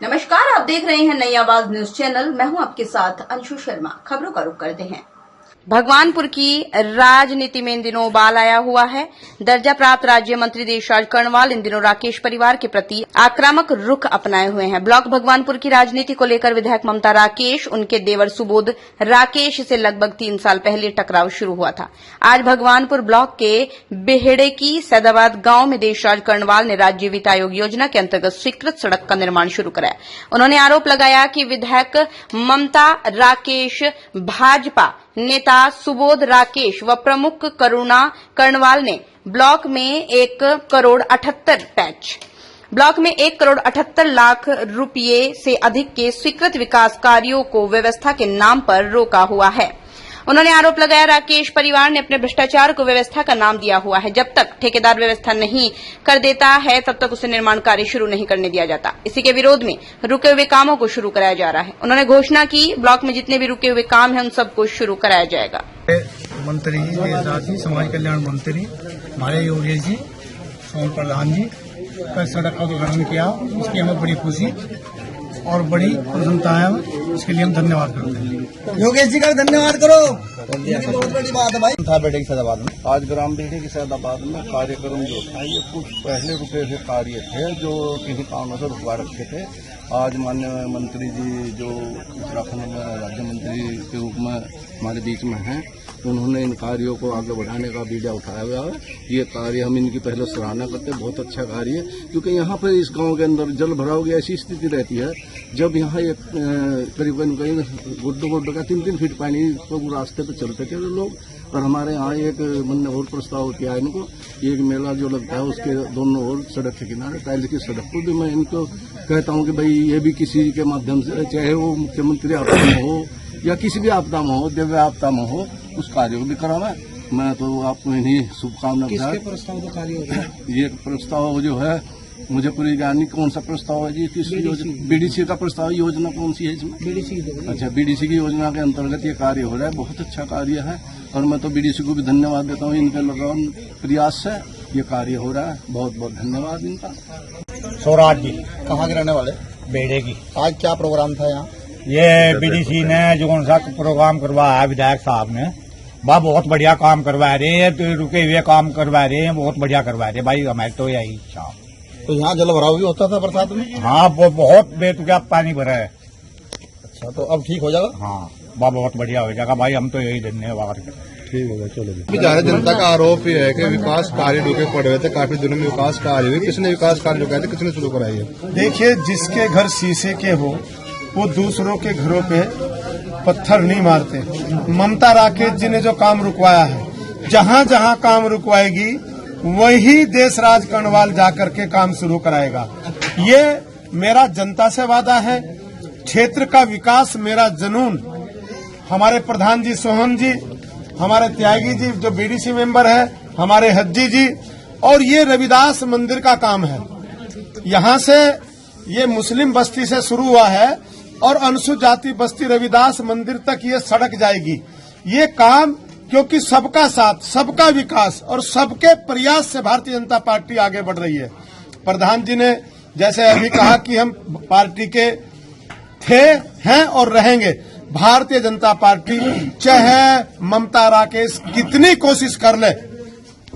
नमस्कार, आप देख रहे हैं नई आवाज न्यूज चैनल। मैं हूं आपके साथ अंशु शर्मा। खबरों का रुख करते हैं। भगवानपुर की राजनीति में इन दिनों उबाल आया हुआ है। दर्जा प्राप्त राज्य मंत्री देशराज कर्णवाल इन दिनों राकेश परिवार के प्रति आक्रामक रुख अपनाए हुए हैं। ब्लॉक भगवानपुर की राजनीति को लेकर विधायक ममता राकेश, उनके देवर सुबोध राकेश से लगभग 3 साल पहले टकराव शुरू हुआ था। आज भगवानपुर ब्लॉक के बेहड़े की सैदाबाद गांव में देशराज कर्णवाल ने राज्य वित्त आयोग योजना के अंतर्गत स्वीकृत सड़क का निर्माण शुरू कराया। उन्होंने आरोप लगाया कि विधायक ममता राकेश, भाजपा नेता सुबोध राकेश व प्रमुख करुणा कर्णवाल ने ब्लॉक में 1,78 लाख रुपये से अधिक के स्वीकृत विकास कार्यों को व्यवस्था के नाम पर रोका हुआ है। उन्होंने आरोप लगाया राकेश परिवार ने अपने भ्रष्टाचार को व्यवस्था का नाम दिया हुआ है। जब तक ठेकेदार व्यवस्था नहीं कर देता है तब तक उसे निर्माण कार्य शुरू नहीं करने दिया जाता। इसी के विरोध में रुके हुए कामों को शुरू कराया जा रहा है। उन्होंने घोषणा की ब्लॉक में जितने भी रुके हुए काम हैं उन सबको शुरू कराया जाएगा। मंत्री जी, समाज कल्याण मंत्री हमारे योगी जी, सोम प्रधान जी का सड़क का उद्घाटन किया, उसकी हमें बड़ी खुशी और बड़ी प्रसन्नता है। इसके लिए हम धन्यवाद करते हैं। योगेश जी का धन्यवाद करो, ये बहुत बड़ी बात है भाई। था बेटे की सैदाबाद में, आज ग्राम बेटे की सैदाबाद में कार्यक्रम जो था ये कुछ पहले रुके हुए कार्य थे जो किसी कारणों से रुकवा रखे थे। आज माननीय मंत्री जी जो उत्तराखंड में राज्य मंत्री के रूप में हमारे बीच में हैं, उन्होंने इन कार्यों को आगे बढ़ाने का बीड़ा उठाया हुआ है। ये कार्य हम इनकी पहले सराहना करते हैं, बहुत अच्छा कार्य है, क्योंकि यहाँ पर इस गांव के अंदर जल भराव की ऐसी स्थिति रहती है जब यहाँ एक करीबन गुड्डो का 3-3 फीट पानी तो रास्ते पे चलते थे लोग। और हमारे यहाँ एक मन और प्रस्ताव किया है इनको, एक मेला जो लगता है उसके दोनों ओर सड़क के किनारे टाइल की सड़क को भी मैं इनको कहता हूँ कि भाई ये भी किसी के माध्यम से, चाहे वो मुख्यमंत्री आपदा में हो या किसी भी आपदा में हो, दिव्य आपदा में हो, उस कार्य को भी करावा। मैं तो आपको इन्हीं शुभकामना। किसके प्रस्ताव का कार्य हो रहा है? ये प्रस्ताव जो है मुझे पूरी ज्ञान नहीं कौन सा प्रस्ताव है जी, किस योजना, बीडीसी का प्रस्ताव, योजना कौन सी है इसमें? बीडीसी। अच्छा, बीडीसी की योजना के अंतर्गत ये कार्य हो रहा है, बहुत अच्छा कार्य है और मैं तो बीडीसी को भी धन्यवाद देता हूँ। इनके लगान प्रयास से ये कार्य हो रहा है, बहुत बहुत धन्यवाद इनका। स्वराज जी कहाँ के रहने वाले? बेड़े की। आज क्या प्रोग्राम था यहाँ? ये बीडीसी ने जो कौन सा प्रोग्राम करवाया है विधायक साहब ने, वह बहुत बढ़िया काम करवा रहे हैं, तो रुके हुए काम करवा रहे हैं, बहुत बढ़िया करवा रहे हैं भाई। हमारी तो यही इच्छा। तो यहाँ जल भराव भी होता था बरसात में? हाँ, वो बहुत बेतुका पानी भरा है। अच्छा, तो अब ठीक हो जाएगा? हाँ, वह बहुत बढ़िया हो जाएगा भाई, हम तो यही धन्यवाद करते हैं। ठीक होगा, चलो। बिचारे जनता का आरोप ये है कि विकास कार्य रुके पड़े हुए थे, काफी दिनों में विकास कार्य हुए। किसने विकास कार्य रुकाए थे, किसने शुरू कराई है? देखिए, जिसके घर शीशे के हो वो दूसरों के घरों पे पत्थर नहीं मारते। ममता राकेश जी ने जो काम रुकवाया है, जहाँ जहाँ काम रुकवाएगी वही देशराज कर्णवाल जाकर के काम शुरू कराएगा। ये मेरा जनता से वादा है। क्षेत्र का विकास मेरा जुनून। हमारे प्रधान जी सोहन जी, हमारे त्यागी जी जो बीडीसी मेंबर है, हमारे हज्जी जी, और ये रविदास मंदिर का काम है। यहाँ से ये मुस्लिम बस्ती से शुरू हुआ है और अनुसूचित जाति बस्ती रविदास मंदिर तक ये सड़क जाएगी। ये काम क्योंकि सबका साथ, सबका विकास और सबके प्रयास से भारतीय जनता पार्टी आगे बढ़ रही है। प्रधान जी ने जैसे अभी कहा कि हम पार्टी के थे, हैं और रहेंगे। भारतीय जनता पार्टी चाहे ममता राकेश कितनी कोशिश कर ले,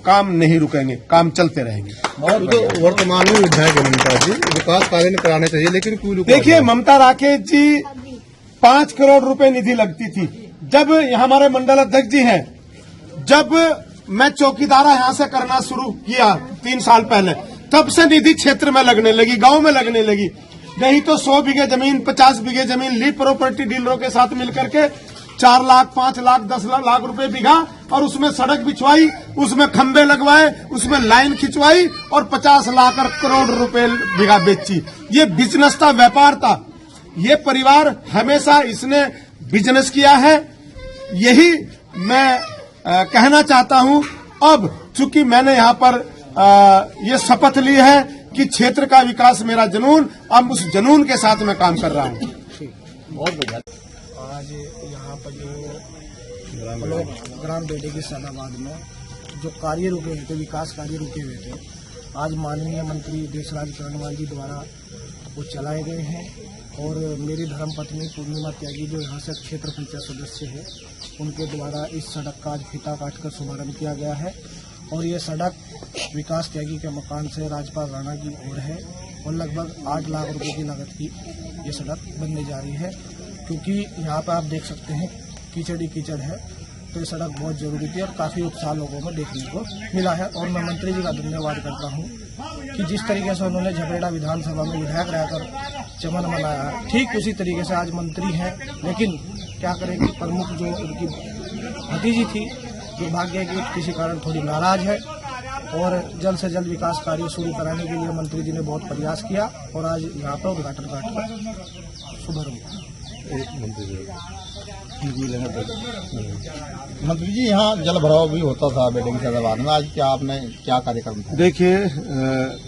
काम नहीं रुकेंगे, काम चलते रहेंगे। तो वर्तमान में विधायक ममता जी विकास कार्य कराने चाहिए, लेकिन क्यों? देखिए, ममता राकेश जी 5 करोड़ रुपए निधि लगती थी। जब हमारे मंडल अध्यक्ष जी हैं, जब मैं चौकीदारा यहाँ से करना शुरू किया 3 साल पहले, तब से निधि क्षेत्र में लगने लगी, गांव में लगने लगी। नहीं तो 100 बीघे जमीन, 50 बीघे जमीन ली प्रॉपर्टी डीलरों के साथ मिलकर के 4 लाख, 5 लाख, 10 लाख रुपए बीघा, और उसमें सड़क बिछवाई, उसमें खंबे लगवाए, उसमें लाइन खिंचवाई और 50 लाख और करोड़ रुपए बीघा बेची। ये बिजनेस था, व्यापार था। ये परिवार हमेशा इसने बिजनेस किया है। यही मैं कहना चाहता हूं। अब चूंकि मैंने यहाँ पर ये शपथ ली है कि क्षेत्र का विकास मेरा जुनून, अब उस जुनून के साथ मैं काम कर रहा हूँ। बहुत बढ़िया। आज यहाँ पर जो ग्राम बेटे की सैदाबाद में जो कार्य रुके हुए थे, विकास कार्य रुके हुए थे, आज माननीय मंत्री देशराज कर्णवाल जी द्वारा वो चलाए गए हैं। और मेरी धर्मपत्नी पूर्णिमा त्यागी जो यहाँ से क्षेत्र पंचायत सदस्य है, उनके द्वारा इस सड़क का आज फीता काटकर शुभारंभ किया गया है। और ये सड़क विकास त्यागी के मकान से राजपाल राणा की ओर है और लगभग 8 लाख रुपए की लागत की ये सड़क बनने जा रही है। क्योंकि यहाँ पर आप देख सकते हैं कीचड़ ही कीचड़ है, तो ये सड़क बहुत जरूरी थी और काफ़ी उत्साह लोगों में देखने को मिला है। और मैं मंत्री जी का धन्यवाद करता हूँ कि जिस तरीके से उन्होंने झबरेड़ा विधानसभा में विधायक रहकर चमन मनाया है, ठीक उसी तरीके से आज मंत्री हैं। लेकिन क्या करें कि प्रमुख जो उनकी भतीजी थी, दुर्भाग्य की किसी कारण थोड़ी नाराज है और जल्द से जल्द विकास कार्य शुरू कराने के लिए मंत्री जी ने बहुत प्रयास किया और आज यहाँ पर उद्घाटन काटकर शुभारंभ। मंत्री जी, यहाँ जल भराव भी होता था बेटे की सदाबाद में, आज क्या कार्यक्रम था? देखिए,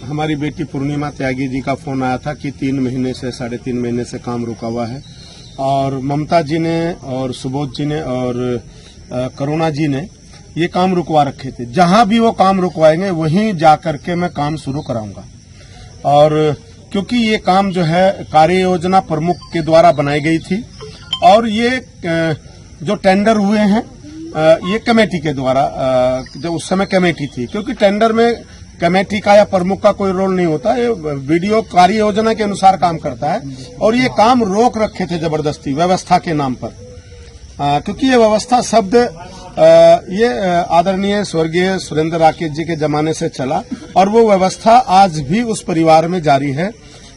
हमारी बेटी पूर्णिमा त्यागी जी का फोन आया था कि 3 महीने से 3.5 महीने से काम रुका हुआ है और ममता जी ने और सुबोध जी ने और करुणा जी ने ये काम रुकवा रखे थे। जहां भी वो काम रुकवाएंगे वहीं जाकर के मैं काम शुरू कराऊंगा। और क्योंकि ये काम जो है कार्य योजना प्रमुख के द्वारा बनाई गई थी और ये जो टेंडर हुए हैं ये कमेटी के द्वारा, जो उस समय कमेटी थी, क्योंकि टेंडर में कमेटी का या प्रमुख का कोई रोल नहीं होता, ये वीडियो कार्य योजना के अनुसार काम करता है। और ये काम रोक रखे थे जबरदस्ती व्यवस्था के नाम पर, क्योंकि ये व्यवस्था शब्द ये आदरणीय स्वर्गीय सुरेंद्र राकेश जी के जमाने से चला और वो व्यवस्था आज भी उस परिवार में जारी है।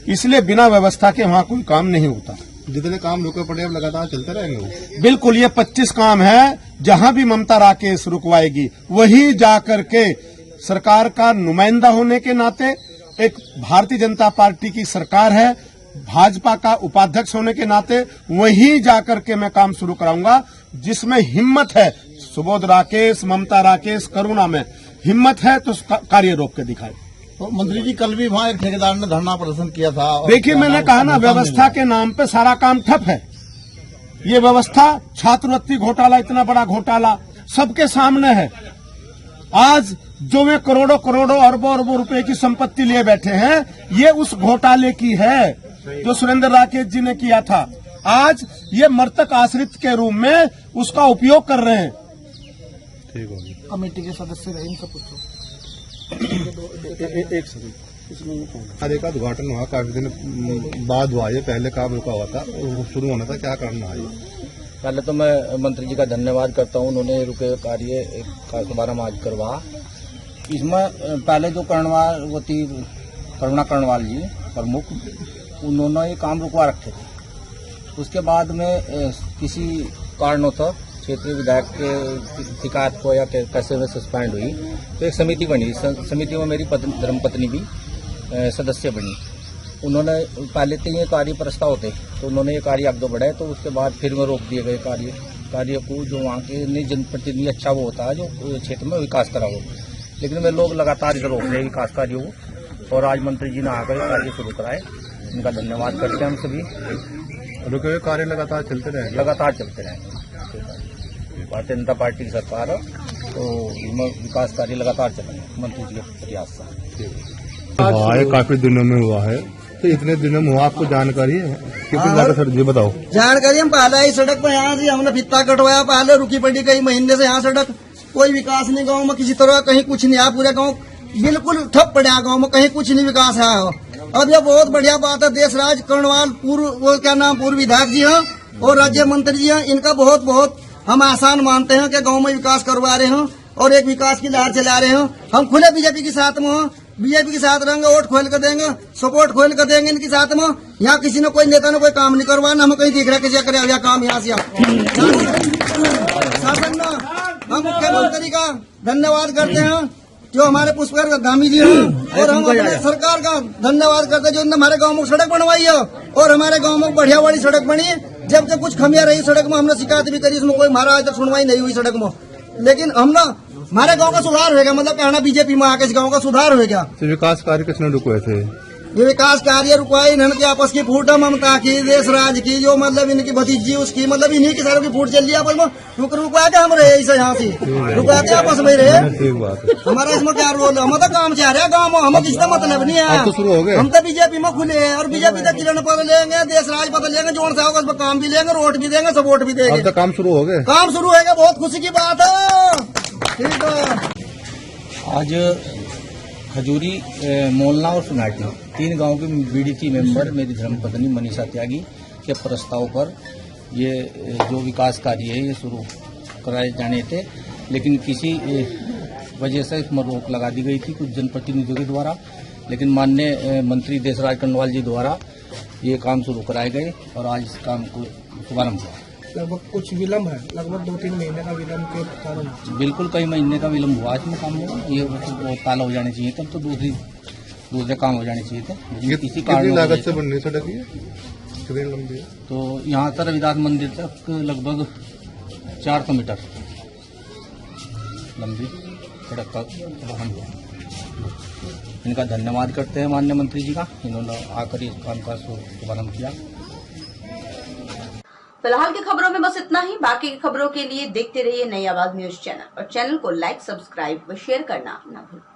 इसलिए बिना व्यवस्था के वहाँ कोई काम नहीं होता। जितने काम रुके पड़े अब लगातार चलते रहेंगे। बिल्कुल, ये 25 काम है। जहां भी ममता राकेश रुकवाएगी वहीं जाकर के सरकार का नुमाइंदा होने के नाते, एक भारतीय जनता पार्टी की सरकार है, भाजपा का उपाध्यक्ष होने के नाते वहीं जाकर के मैं काम शुरू कराऊंगा। जिसमें हिम्मत है, सुबोध राकेश, ममता राकेश, करुणा में हिम्मत है तो कार्य रोक के दिखाए। तो मंत्री जी, कल भी वहाँ एक ठेकेदार ने धरना प्रदर्शन किया था। देखिए, मैंने कहा ना, व्यवस्था के नाम पे सारा काम ठप है। ये व्यवस्था, छात्रवृत्ति घोटाला, इतना बड़ा घोटाला सबके सामने है। आज जो वे करोड़ों करोड़ों अरबों अरबों रुपए की संपत्ति लिए बैठे हैं, ये उस घोटाले की है जो सुरेंद्र राकेश जी ने किया था। आज ये मृतक आश्रित के रूप में उसका उपयोग कर रहे हैं। ठीक होगी। कमेटी के सदस्य रहे, इनसे पूछो। एक सेकंड। कार्य का उद्घाटन हुआ, काफी दिन बाद हुआ, ये पहले काम रुका हुआ था, शुरू होना था, क्या कारण रहा? पहले तो मैं मंत्री जी का धन्यवाद करता हूँ, उन्होंने रुके कार्य का शुभारंभ आज करवा। इसमें पहले जो कर्णवाल वो थी करुणा कर्णवाल जी प्रमुख, उन्होंने ये काम रुकवा रखे थे। उसके बाद में किसी कारणों क्षेत्रीय विधायक के शिकायत को या कैसे में सस्पेंड हुई, तो एक समिति बनी। समिति में मेरी धर्मपत्नी भी सदस्य बनी। उन्होंने पहले तो ये कार्य प्रस्ताव थे, तो उन्होंने ये कार्य आगे बढ़ाए, तो उसके बाद फिर में रोक दिए गए कार्य को, जो वहाँ के जनप्रतिनिधि अच्छा वो होता है जो क्षेत्र में विकास करा हो। लेकिन वे लोग लगातार इधर रोक रहे हैं विकास कार्यों को, और आज मंत्री जी ने आकर कार्य शुरू कराए, उनका धन्यवाद करते हैं हम सभी। रुके हुए कार्य लगातार चलते रहेंगे। भारतीय जनता पार्टी की सरकार है, तो विकास कार्य लगातार चलेंगे मंत्री जी के प्रयास से। हाँ, ये काफी दिनों में हुआ है, तो इतने दिनों में हुआ, आपको जानकारी है? सर जी बताओ। जानकारी हम पहले ही सड़क पर यहाँ से हमने फित्ता कटवाया, पहले रुकी पड़ी कई महीने से यहाँ सड़क, कोई विकास नहीं गांव में किसी तरह, कहीं कुछ नहीं है। पूरे गांव बिल्कुल ठप पड़ा, गांव में कहीं कुछ नहीं विकास है। अब ये बहुत बढ़िया बात है, देशराज कर्णवाल पूर्व विधायक जी हैं और राज्य मंत्री जी हैं, इनका बहुत बहुत हम आसान मानते हैं कि गांव में विकास करवा रहे हैं और एक विकास की लहर चला रहे हैं। हम खुले बीजेपी के साथ में हैं, बीजेपी के साथ रहेंगे, वोट खोल कर देंगे, सपोर्ट खोल कर देंगे इनके साथ में। यहाँ किसी ने कोई नेता ने कोई काम नहीं करवाना, हम कहीं देख रहे किसी करे हुआ काम यहाँ से। शासन में हम मुख्यमंत्री का धन्यवाद करते हैं जो हमारे पुष्कर धामी जी हैं, और हम अपने सरकार का धन्यवाद करते हैं जो हमारे गाँव में सड़क बनवाई है और हमारे गाँव में बढ़िया वाली सड़क बनी। जब कुछ खमिया रही सड़क में, हमने शिकायत भी करी, इसमें कोई हमारा आज तक सुनवाई नहीं हुई सड़क में। लेकिन हम ना हमारे गांव का सुधार होगा, मतलब कहना बीजेपी में आके इस गांव का सुधार होगा। तो विकास कार्य किसने रुकवाए थे? ये विकास कार्य रुकवाए इन्होंने की आपस की फूट है, ममता की, देश राज की, जो मतलब इनकी भतीजी उसकी, मतलब इन्हीं की सारों की फूट चल रही है आपस में। रुकवा के हम रहे ऐसे यहाँ से रुकवा के आपस में रहे। हमारा इसमें क्या रोल है? हम तो काम चाह रहे हैं गाँव में, हमें किसी का मतलब नहीं है। शुरू हो गए। हम तो बीजेपी में खुले हैं और बीजेपी तक किरण पद लेंगे, देश राज पद लेंगे, जोन सा होगा उस पर काम भी लेंगे, वोट भी देंगे, सपोर्ट भी देंगे। काम शुरू हो गए। काम शुरू होगा, बहुत खुशी की बात है। ठीक है। आज खजूरी, मोलना और सुनाटी 3 गांव के बीडीसी मेंबर मेरी धर्मपत्नी मनीषा त्यागी के प्रस्ताव पर ये जो विकास कार्य है ये शुरू कराए जाने थे, लेकिन किसी वजह से इसमें रोक लगा दी गई थी कुछ जनप्रतिनिधियों के द्वारा। लेकिन माननीय मंत्री देशराज कर्णवाल जी द्वारा ये काम शुरू कराए गए और आज इस काम को शुभारंभ हुआ। लगभग कुछ विलम्ब है, लगभग 2-3 महीने का विलम्ब के कारण। बिल्कुल कई महीने का विलम्ब हुआ इसमें काम में। ये बहुत ताला हो जाने चाहिए, तब तो दूसरे काम हो जाने चाहिए थे। किसी कारण लागत से बननी सड़क ये कितनी लंबी है? तो यहाँ से रविदास मंदिर तक लगभग 400 मीटर लंबी सड़क का काम हुआ। इनका धन्यवाद करते हैं माननीय मंत्री जी का, इन्होंने आकर इस काम का शुभारंभ किया। फिलहाल की खबरों में बस इतना ही। बाकी की खबरों के लिए देखते रहिए नई आवाज न्यूज चैनल और चैनल को लाइक, सब्सक्राइब व शेयर करना न भूलें।